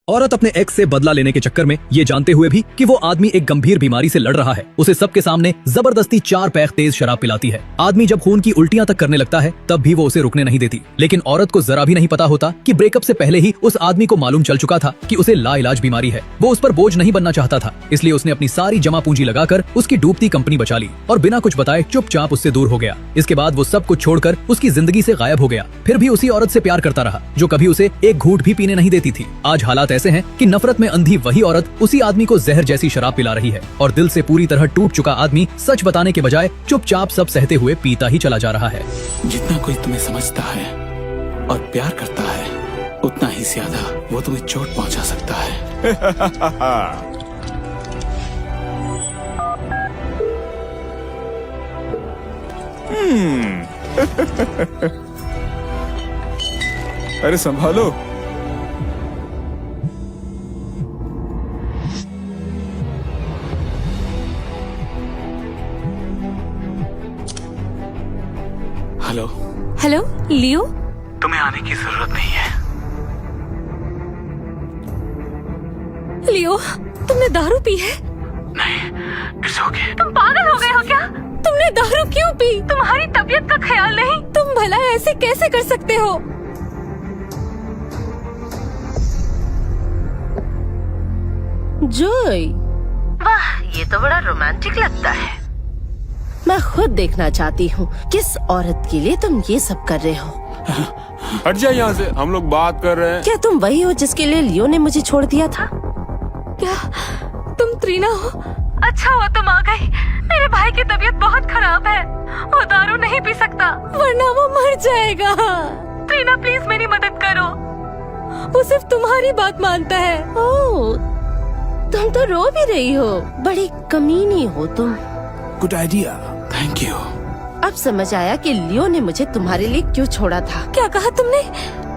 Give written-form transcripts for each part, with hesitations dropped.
औरत अपने एक्स से बदला लेने के चक्कर में ये जानते हुए भी कि वो आदमी एक गंभीर बीमारी से लड़ रहा है, उसे सबके सामने जबरदस्ती 4 पैक तेज शराब पिलाती है। आदमी जब खून की उल्टियां तक करने लगता है तब भी वो उसे रुकने नहीं देती। लेकिन औरत को जरा भी नहीं पता होता कि ब्रेकअप से पहले ही उस आदमी को मालूम चल चुका था कि उसे लाइलाज बीमारी है। वो उस पर बोझ नहीं बनना चाहता था, इसलिए उसने अपनी सारी जमा पूंजी लगाकर उसकी डूबती कंपनी बचा ली और बिना कुछ बताए चुपचाप उससे दूर हो गया। इसके बाद वो सब कुछ छोड़कर उसकी जिंदगी से गायब हो गया। फिर भी उसी औरत से प्यार करता रहा जो कभी उसे एक घूंट भी पीने नहीं देती थी। आज हालात ऐसे हैं कि नफरत में अंधी वही औरत उसी आदमी को जहर जैसी शराब पिला रही है और दिल से पूरी तरह टूट चुका आदमी सच बताने के बजाय चुपचाप सब सहते हुए पीता ही चला जा रहा है। जितना कोई तुम्हें समझता है और प्यार करता है उतना ही ज्यादा वो तुम्हें चोट पहुंचा सकता है। अरे संभालो। हेलो हेलो लियो, तुम्हें आने की जरूरत नहीं है। लियो तुमने दारू पी है? नहीं, इट्स ओके। तुम पागल हो गए हो क्या? तुमने दारू क्यों पी? तुम्हारी तबीयत का ख्याल नहीं? तुम भला ऐसे कैसे कर सकते हो? जॉय, वाह, ये तो बड़ा रोमांटिक लगता है। मैं खुद देखना चाहती हूँ किस औरत के लिए तुम ये सब कर रहे हो। हट जा यहाँ से, हम लोग बात कर रहे हैं। क्या तुम वही हो जिसके लिए लियो ने मुझे छोड़ दिया था? क्या तुम त्रीना हो? अच्छा हुआ तुम आ गई। मेरे भाई की तबीयत बहुत खराब है, वो दारू नहीं पी सकता वरना वो मर जाएगा। त्रीना प्लीज मेरी मदद करो, वो सिर्फ तुम्हारी बात मानता है। ओह, तुम तो रो भी रही हो। बड़ी कमीनी हो तुम। Good idea. Thank you. अब समझ आया कि लियो ने मुझे तुम्हारे लिए क्यों छोड़ा था। क्या कहा तुमने?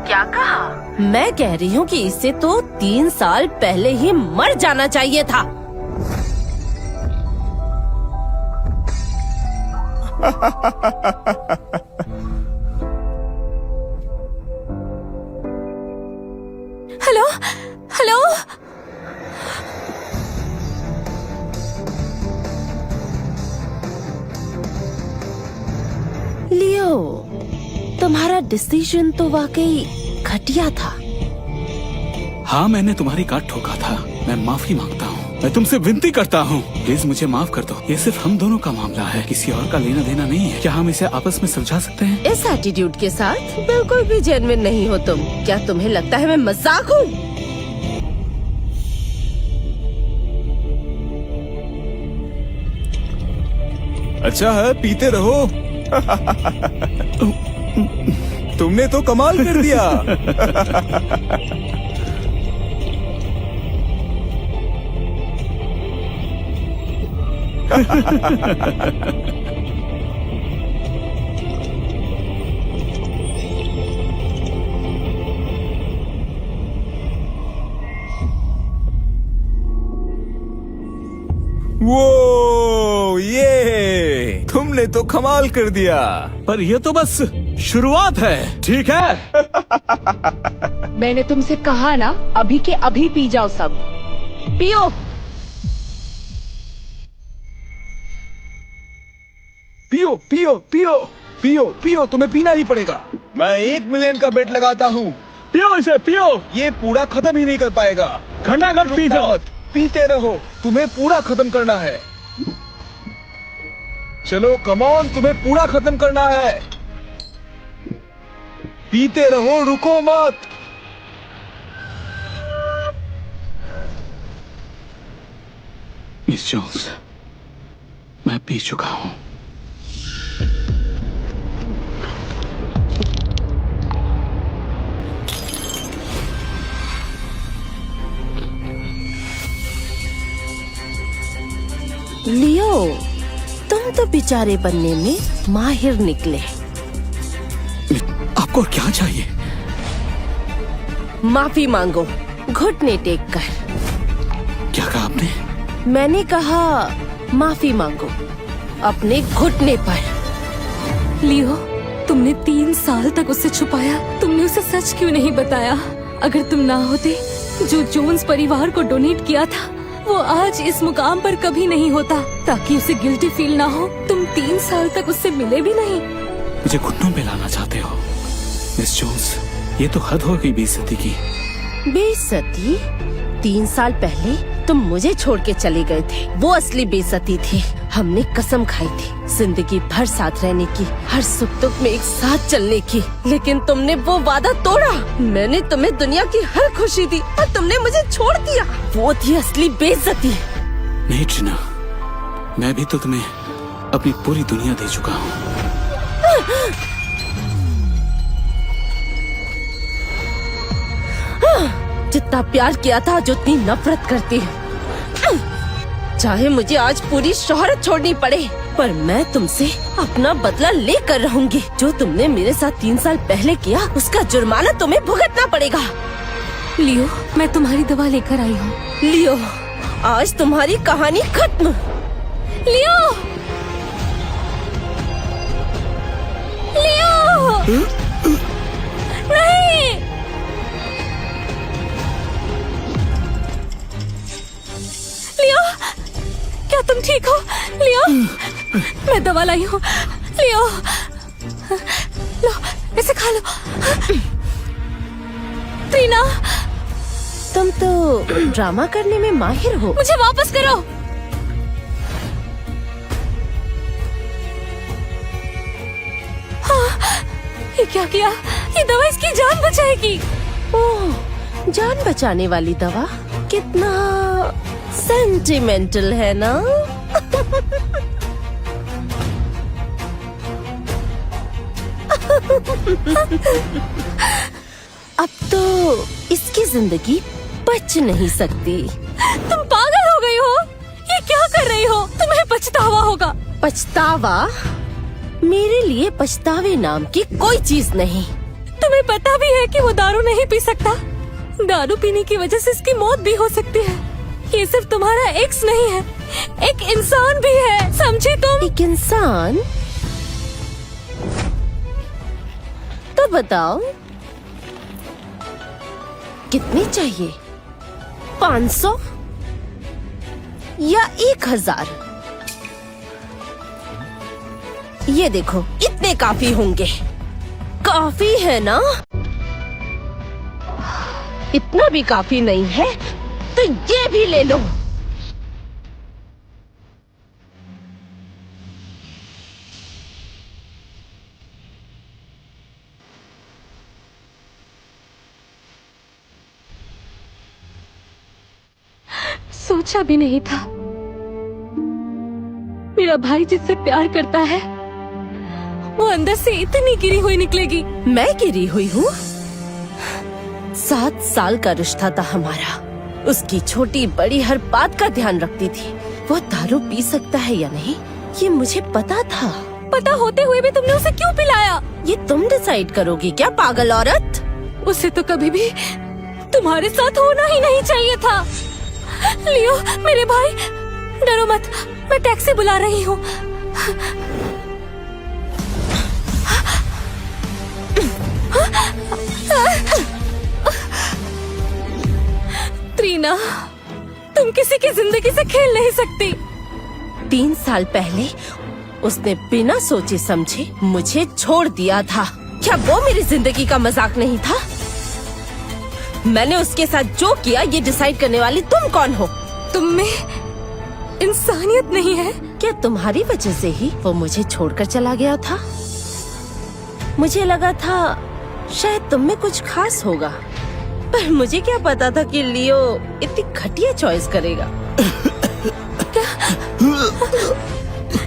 क्या कहा? मैं कह रही हूँ कि इसे तो 3 साल पहले ही मर जाना चाहिए था। हेलो हेलो, लियो, तुम्हारा डिसीजन तो वाकई घटिया था। हाँ, मैंने तुम्हारी गांठ ठोका था। मैं माफी मांगता हूँ। मैं तुमसे विनती करता हूँ, प्लीज मुझे माफ कर दो। ये सिर्फ हम दोनों का मामला है, किसी और का लेना देना नहीं है। क्या हम इसे आपस में सुलझा सकते हैं? इस एटीट्यूड के साथ बिल्कुल भी जेन्युइन नहीं हो तुम। क्या तुम्हें लगता है मैं मजाक हूँ? अच्छा है, पीते रहो। तुमने तो कमाल कर दिया। वो ये तुमने तो कमाल कर दिया। पर ये तो बस शुरुआत है, ठीक है? मैंने तुमसे कहा ना, अभी के अभी पी जाओ सब। पियो। पियो पियो पियो पियो पियो, तुम्हें पीना ही पड़ेगा। मैं 1 मिलियन का बेट लगाता हूँ। पियो इसे, पियो। ये पूरा खत्म ही नहीं कर पाएगा। घंटाघट पी जाओ। पीते रहो, तुम्हें पूरा खत्म करना है। चलो कम ऑन, तुम्हें पूरा खत्म करना है। पीते रहो, रुको मत। मिस जोन्स, मैं पी चुका हूँ। लियो, तुम तो बेचारे बनने में माहिर निकले। आपको क्या चाहिए? माफी मांगो, घुटने टेक कर। क्या कहा आपने? मैंने कहा माफी मांगो अपने घुटने पर। लियो, तुमने 3 साल तक उससे छुपाया, तुमने उसे सच क्यों नहीं बताया? अगर तुम ना होते जो जोन्स परिवार को डोनेट किया था वो आज इस मुकाम पर कभी नहीं होता, ताकि उसे गिल्टी फील ना हो। तुम 3 साल तक उससे मिले भी नहीं। मुझे घुटनों पे लाना चाहते हो मिस जोन्स? ये तो हद हो गई बेइज्जती की। बेइज्जती? 3 साल पहले तुम मुझे छोड़ के चले गए थे, वो असली बेइज्जती थी। हमने कसम खाई थी जिंदगी भर साथ रहने की, हर सुख दुख में एक साथ चलने की, लेकिन तुमने वो वादा तोड़ा। मैंने तुम्हें दुनिया की हर खुशी दी और तुमने मुझे छोड़ दिया। वो थी असली बेइज्जती। नहीं ट्रीना, मैं भी तो तुम्हें अपनी पूरी दुनिया दे चुका हूँ। जितना प्यार किया था आज उतनी नफरत करती है। चाहे मुझे आज पूरी शोहरत छोड़नी पड़े, पर मैं तुमसे अपना बदला लेकर रहूंगी। जो तुमने मेरे साथ 3 साल पहले किया उसका जुर्माना तुम्हें भुगतना पड़ेगा। लियो, मैं तुम्हारी दवा लेकर आई हूँ। लियो, आज तुम्हारी कहानी खत्म। लियो, लियो, नहीं। लियो, क्या तुम ठीक हो? लियो, मैं दवा लाई हूँ। लियो, लो, इसे खा लो। ट्रीना, तुम तो ड्रामा करने में माहिर हो। मुझे वापस करो। हाँ, ये क्या किया? ये दवा इसकी जान बचाएगी। ओह, जान बचाने वाली दवा? कितना सेंटिमेंटल है ना? अब तो इसकी जिंदगी बच नहीं सकती। तुम पागल हो गई हो? ये क्या कर रही हो? तुम्हें पछतावा होगा। पछतावा? मेरे लिए पछतावे नाम की कोई चीज नहीं। तुम्हें पता भी है कि वो दारू नहीं पी सकता। दारू पीने की वजह से इसकी मौत भी हो सकती है। ये सिर्फ तुम्हारा एक्स नहीं है, एक इंसान भी है, समझी तुम? एक इंसान? तो बताओ कितने चाहिए? 500 या 1000? ये देखो, इतने काफी होंगे। काफी है ना? इतना भी काफी नहीं है तो ये भी ले लो। सोचा भी नहीं था मेरा भाई जिससे प्यार करता है वो अंदर से इतनी गिरी हुई निकलेगी। मैं गिरी हुई हूँ? 7 साल का रिश्ता था हमारा। उसकी छोटी बड़ी हर बात का ध्यान रखती थी। वो दारू पी सकता है या नहीं ये मुझे पता था। पता होते हुए भी तुमने उसे क्यों पिलाया? ये तुम डिसाइड करोगी क्या, पागल औरत? उसे तो कभी भी तुम्हारे साथ होना ही नहीं चाहिए था। लियो, मेरे भाई, डरो मत, मैं टैक्सी बुला रही हूँ। ट्रीना, तुम किसी की जिंदगी से खेल नहीं सकती। 3 साल पहले उसने बिना सोचे समझे मुझे छोड़ दिया था। क्या वो मेरी जिंदगी का मजाक नहीं था? मैंने उसके साथ जो किया ये डिसाइड करने वाली तुम कौन हो? तुम में इंसानियत नहीं है? क्या तुम्हारी वजह से ही वो मुझे छोड़कर चला गया था? मुझे लगा था शायद तुम में कुछ खास होगा, पर मुझे क्या पता था कि लियो इतनी घटिया चॉइस करेगा।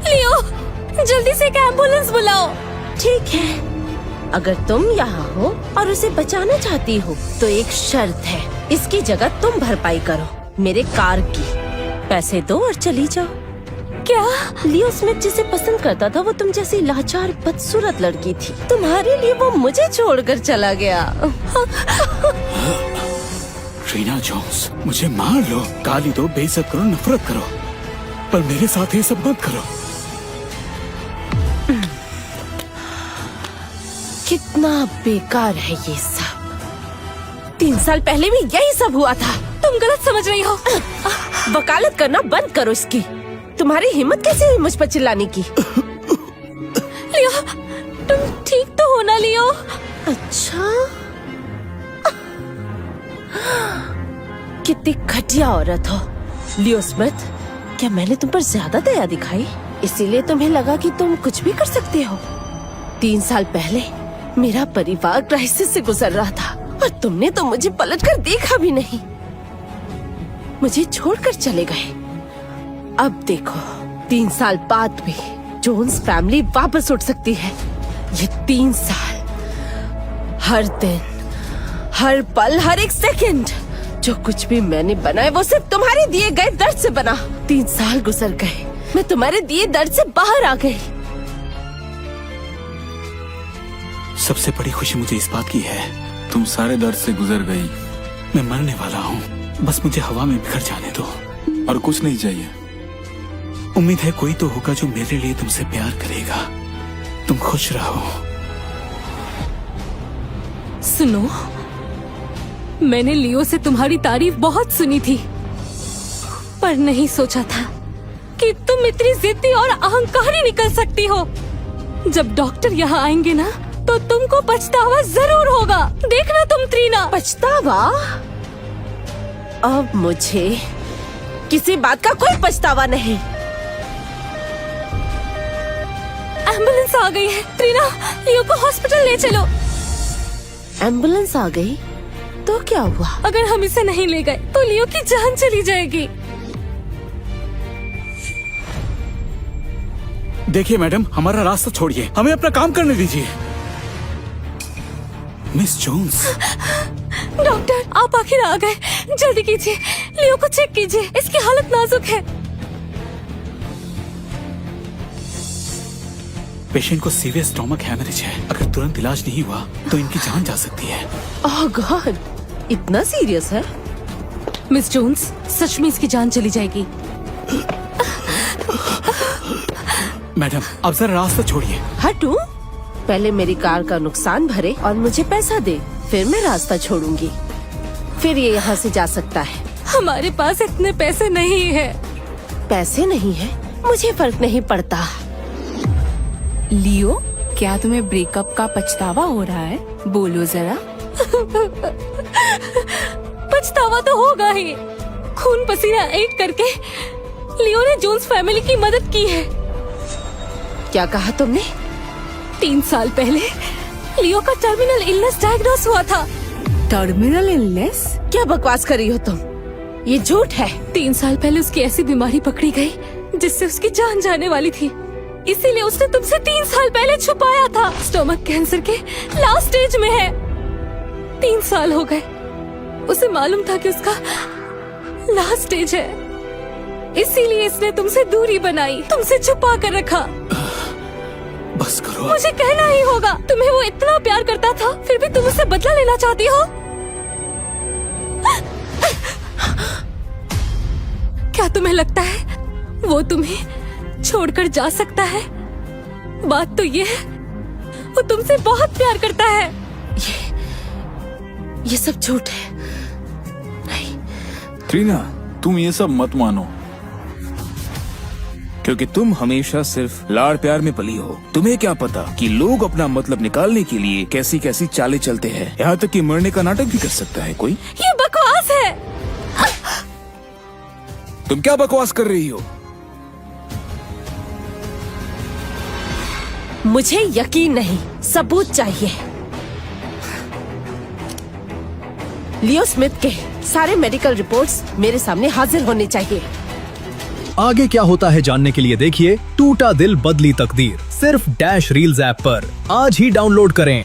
लियो, जल्दी से एक एम्बुलेंस बुलाओ। ठीक है, अगर तुम यहाँ हो और उसे बचाना चाहती हो तो एक शर्त है। इसकी जगह तुम भरपाई करो मेरे कार की। पैसे दो और चली जाओ। क्या? लियो स्मिथ जिसे पसंद करता था वो तुम जैसी लाचार बदसूरत लड़की थी। तुम्हारे लिए वो मुझे छोड़कर चला गया। ट्रीना जोन्स, मुझे मार लो, गाली दो, बेइज्जत करो, नफरत करो, पर मेरे साथ ये सब मत करो। कितना बेकार है ये सब। 3 साल पहले भी यही सब हुआ था। तुम गलत समझ रही हो। वकालत करना बंद करो इसकी। तुम्हारी हिम्मत कैसे हुई मुझ पर चिल्लाने की? लियो, तुम ठीक तो हो ना लियो? अच्छा, कितनी घटिया औरत हो लियो स्मिथ। क्या मैंने तुम पर ज्यादा दया दिखाई, इसीलिए तुम्हें लगा कि तुम कुछ भी कर सकते हो? 3 साल पहले मेरा परिवार क्राइसिस से गुजर रहा था और तुमने तो मुझे पलटकर देखा भी नहीं, मुझे छोड़कर चले गए। अब देखो, 3 साल बाद भी जोन्स फैमिली वापस उठ सकती है। ये 3 साल, हर दिन, हर पल, हर एक सेकंड, जो कुछ भी मैंने बनाया वो सिर्फ तुम्हारे दिए गए दर्द से बना। 3 साल गुजर गए, मैं तुम्हारे दिए दर्द से बाहर आ गई। सबसे बड़ी खुशी मुझे इस बात की है, तुम सारे दर्द से गुजर गई। मैं मरने वाला हूँ, बस मुझे हवा में बिखर जाने दो, और कुछ नहीं चाहिए। उम्मीद है कोई तो होगा जो मेरे लिए तुमसे प्यार करेगा। तुम खुश रहो। सुनो, मैंने लियो से तुम्हारी तारीफ बहुत सुनी थी, पर नहीं सोचा था कि तुम इतनी जिद्दी और अहंकारी निकल सकती हो। जब डॉक्टर यहाँ आएंगे ना, तो तुमको पछतावा जरूर होगा। देखना तुम त्रीना। पछतावा? अब मुझे किसी बात का कोई पछतावा नहीं। एम्बुलेंस आ गई है त्रीना, लियो को हॉस्पिटल ले चलो। एम्बुलेंस आ गई तो क्या हुआ? अगर हम इसे नहीं ले गए तो लियो की जान चली जाएगी। देखिए मैडम, हमारा रास्ता छोड़िए, हमें अपना काम करने दीजिए। Miss Jones. डॉक्टर, आप आखिर आ गए, जल्दी कीजिए, लियो को चेक कीजिए, इसकी हालत नाजुक है। पेशेंट को सीवियर स्टोमक हैमरेज है, अगर तुरंत इलाज नहीं हुआ तो इनकी जान जा सकती है। ओह गॉड, इतना सीरियस है? मिस जोन्स, सच में इसकी जान चली जाएगी। मैडम, अब जरा रास्ता छोड़िए। हटूं? पहले मेरी कार का नुकसान भरे और मुझे पैसा दे, फिर मैं रास्ता छोड़ूंगी, फिर ये यहाँ से जा सकता है। हमारे पास इतने पैसे नहीं है। पैसे नहीं है, मुझे फर्क नहीं पड़ता। लियो, क्या तुम्हें ब्रेकअप का पछतावा हो रहा है? बोलो जरा। पछतावा तो होगा ही। खून पसीना एक करके लियो ने जोन्स फैमिली की मदद की है। क्या कहा तुमने? 3 साल पहले लियो का टर्मिनल इलनेस डायग्नोस हुआ था। Terminal illness? क्या बकवास कर रही हो तुम? ये झूठ है। 3 साल पहले उसकी ऐसी बीमारी पकड़ी गई जिससे उसकी जान जाने वाली थी, इसीलिए उसने तुमसे 3 साल पहले छुपाया था। स्टोमक कैंसर के लास्ट स्टेज में है। 3 साल हो गए, उसे मालूम था कि उसका लास्ट स्टेज है, इसीलिए इसने तुमसे दूरी बनाई, तुमसे छुपा कर रखा। बस करो। मुझे कहना ही होगा, तुम्हें वो इतना प्यार करता था, फिर भी तुम उससे बदला लेना चाहती हो। क्या तुम्हें लगता है वो तुम्हें छोड़कर जा सकता है? बात तो ये है, वो तुमसे बहुत प्यार करता है। ये सब झूठ है। नहीं। ट्रीना, तुम ये सब मत मानो, क्योंकि तुम हमेशा सिर्फ लाड़ प्यार में पली हो। तुम्हें क्या पता कि लोग अपना मतलब निकालने के लिए कैसी कैसी चालें चलते हैं, यहाँ तक कि मरने का नाटक भी कर सकता है कोई। ये बकवास है। तुम क्या बकवास कर रही हो? मुझे यकीन नहीं, सबूत चाहिए। लियो स्मिथ के सारे मेडिकल रिपोर्ट्स मेरे सामने हाजिर होने चाहिए। आगे क्या होता है जानने के लिए देखिए टूटा दिल बदली तकदीर, सिर्फ डैश रील्स ऐप पर। आज ही डाउनलोड करें।